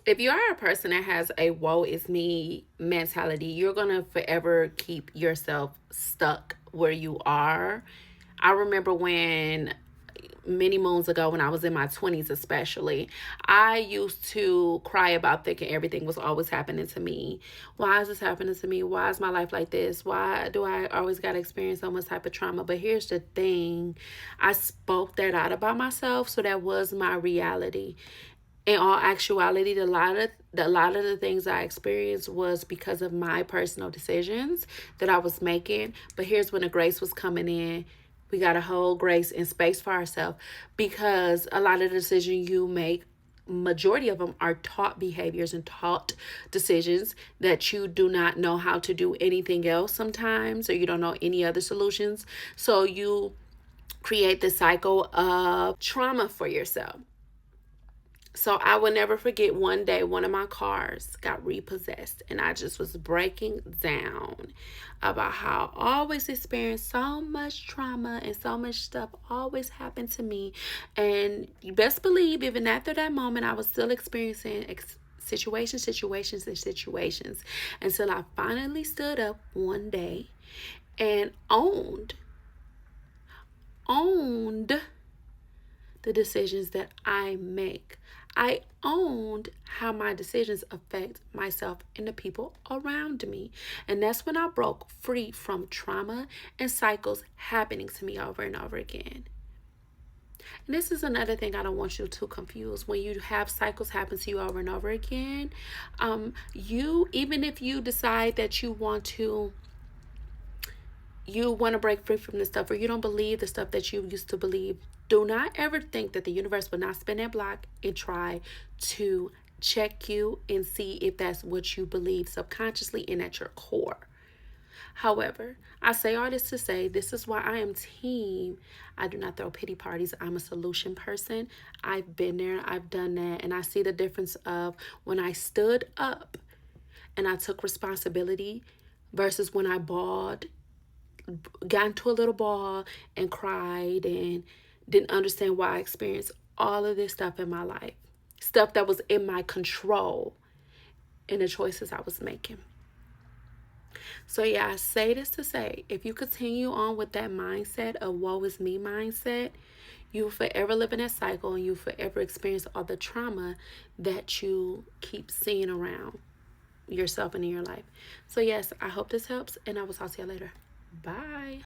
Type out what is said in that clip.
If you are a person that has a woe is me mentality, you're going to forever keep yourself stuck where you are. I remember when many moons ago, when I was in my 20s especially, I used to cry about thinking everything was always happening to me. Why is this happening to me? Why is my life like this? Why do I always got to experience so much type of trauma? But here's the thing, I spoke that out about myself, so that was my reality. In all actuality, a lot of the things I experienced was because of my personal decisions that I was making. But here's when the grace was coming in. We got to hold grace and space for ourselves, because a lot of the decisions you make, majority of them are taught behaviors and taught decisions that you do not know how to do anything else sometimes, or you don't know any other solutions. So you create the cycle of trauma for yourself. So I will never forget, one day one of my cars got repossessed, and I just was breaking down about how I always experienced so much trauma and so much stuff always happened to me. And you best believe, even after that moment, I was still experiencing situations until I finally stood up one day and owned the decisions that I make. I owned how my decisions affect myself and the people around me. And that's when I broke free from trauma and cycles happening to me over and over again. And this is another thing I don't want you to confuse. When you have cycles happen to you over and over again, you, even if you decide that you want to break free from this stuff, or you don't believe the stuff that you used to believe, do not ever think that the universe will not spin that block and try to check you and see if that's what you believe subconsciously and at your core. However, I say all this to say, this is why I am team. I do not throw pity parties. I'm a solution person. I've been there, I've done that, and I see the difference of when I stood up and I took responsibility versus when I bawled, got into a little ball and cried and didn't understand why I experienced all of this stuff in my life. Stuff that was in my control in the choices I was making. So yeah, I say this to say, if you continue on with that mindset, of woe is me mindset, you will forever live in that cycle, and you forever experience all the trauma that you keep seeing around yourself and in your life. So yes, I hope this helps, and I will talk to you later. Bye.